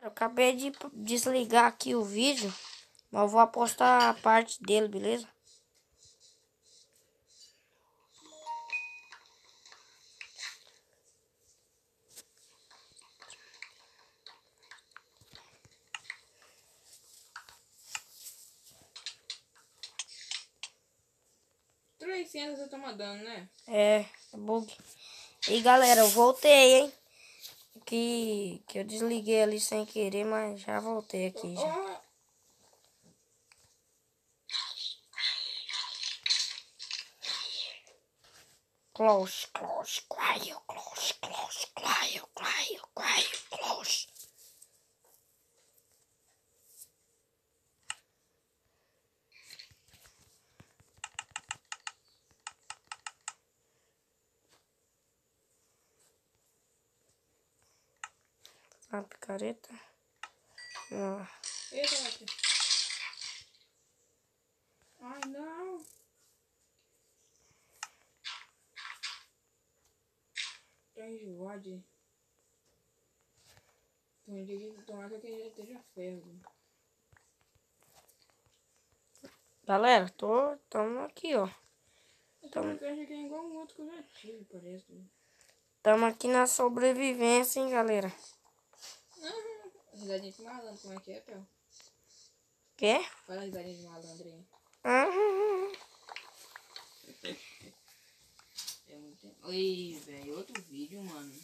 Eu acabei de desligar aqui o vídeo, mas eu vou apostar a parte dele, beleza? R$300 eu tô mandando, né? É bug. E galera, eu voltei, hein? Que eu desliguei ali sem querer, mas já voltei aqui já. Close, close, quiet, close, close, quiet, quiet, quiet, close. A picareta. Eita, aqui. Ai, não. Tá enjoado. Tomara que ele esteja ferro. Galera, tamo aqui, ó. Tamo que é igual um outro que eu já tive, parece. Tamo aqui na sobrevivência, hein, galera. Risadinha de malandro, como é que é, Pel? Quê? Fala a risadinha de malandro aí. É muito... Oi, velho, outro vídeo, mano.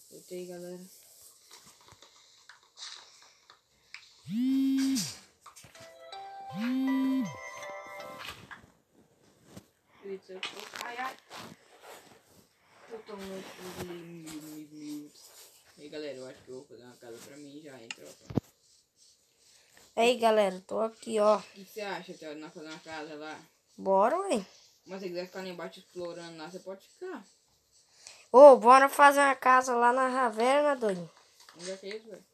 Voltei, galera. Ai, ai. Eu tô muito... E aí, galera, eu acho que eu vou fazer uma casa pra mim já, hein, tropa. Aí, galera, tô aqui, ó. O que você acha, Theo, de nós fazer uma casa lá? Bora, ué. Mas se você quiser ficar lá embaixo explorando lá, você pode ficar. Ô, bora fazer uma casa lá na Raverna, doido. Onde é que é isso, velho?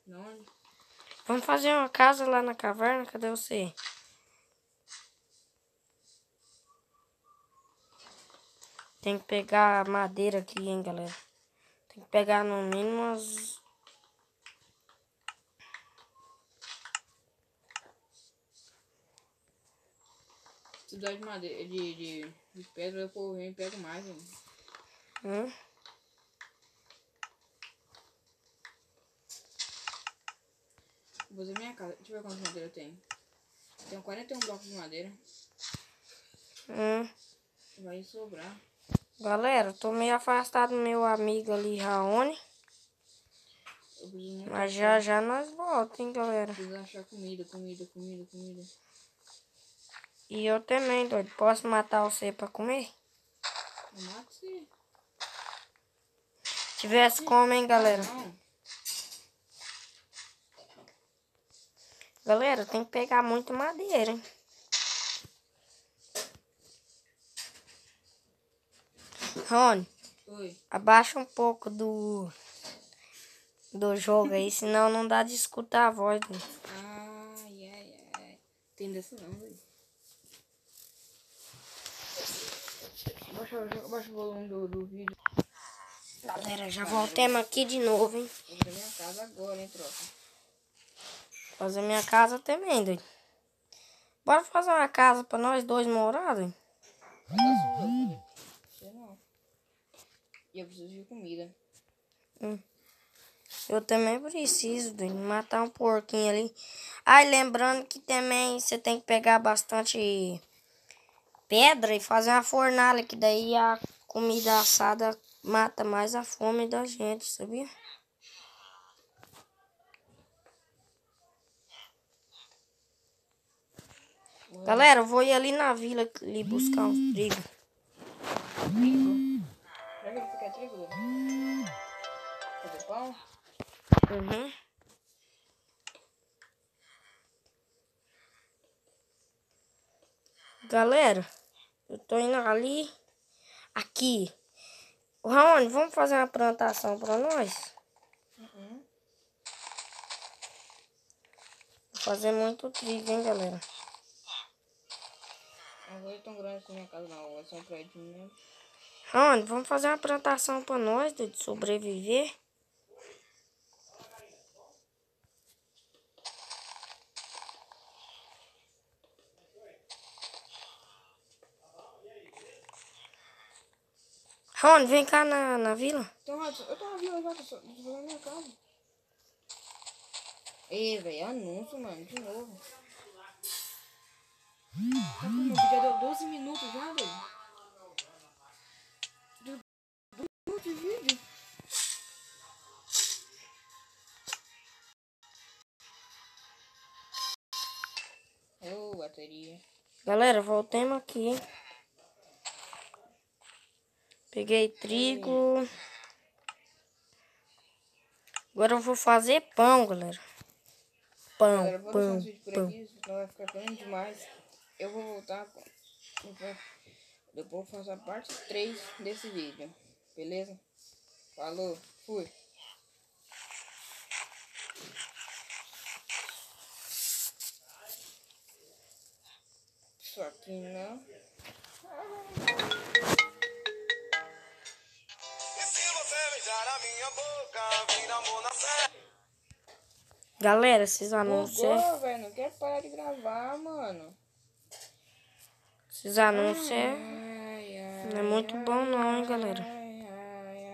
Onde? Vamos fazer uma casa lá na caverna? Cadê você? Tem que pegar madeira aqui, hein, galera. Tem que pegar no mínimo umas... Se precisar de madeira, de pedra, eu vou vir e pego mais, hein. Vou fazer minha casa. Deixa eu ver quantas madeira eu tenho. Tenho 41 blocos de madeira. Vai sobrar. Galera, tô meio afastado do meu amigo ali, Raoni. Mas já nós voltamos, hein, galera. Preciso achar comida. E eu também, doido. Posso matar você pra comer? Eu mato você. Tivesse como, hein, galera? Não. Galera, tem que pegar muita madeira, hein? Rony, Oi. abaixa um pouco do jogo aí, senão não dá de escutar a voz dele. Ai. Tem dessa não, velho. Abaixa o volume do vídeo. Galera, já voltemos aqui de novo, hein? Vou fazer minha casa agora, hein, tropa. Fazer minha casa também, doido. Bora fazer uma casa pra nós dois morar, doido? Casa sua, você não. E eu preciso de comida. Eu também preciso, doido, matar um porquinho ali. Ai, lembrando que também você tem que pegar bastante pedra e fazer uma fornalha, que daí a comida assada mata mais a fome da gente, sabia? Galera, eu vou ir ali na vila ali buscar uns trigo. Trigo? Pra que você quer trigo? Fazer pão? Galera, eu tô indo ali. Aqui. Ô, Raoni, vamos fazer uma plantação pra nós? fazer muito trilho, hein, galera. Agora é tão grande assim minha casa não, é só um prédio mesmo. Rony, vamos fazer uma plantação pra nós, de sobreviver. Rony, vem cá na vila. Então, eu tô na vila já, tô fazendo minha casa. Ei, velho, anúncio, mano, de novo. Tá, meu vídeo já deu 12 minutos já, velho. Deu 12 minutos de vídeo. Ô, bateria. Galera, voltemos aqui, hein. Peguei trigo. Agora eu vou fazer pão, galera. Pão, Galera, vou deixar esse vídeo por pão. aqui, senão vai ficar grande demais. Eu vou voltar. Depois vou fazer a parte 3 desse vídeo. Beleza? Falou, fui. Isso aqui não. Galera, esses anúncios Bugou, velho. Não quero parar de gravar, mano. Esses anúncios Ai, ai, não é muito bom não, hein, galera. ai, ai,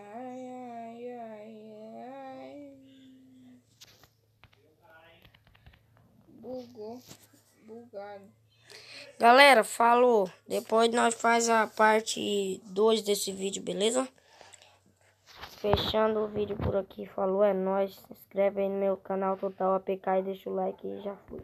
ai, ai, ai. Bugou. Bugado. Galera, falou. Depois nós faz a parte 2 desse vídeo, beleza? Fechando o vídeo por aqui. Falou, é nóis. Se inscreve aí no meu canal Total APK e deixa o like e já fui.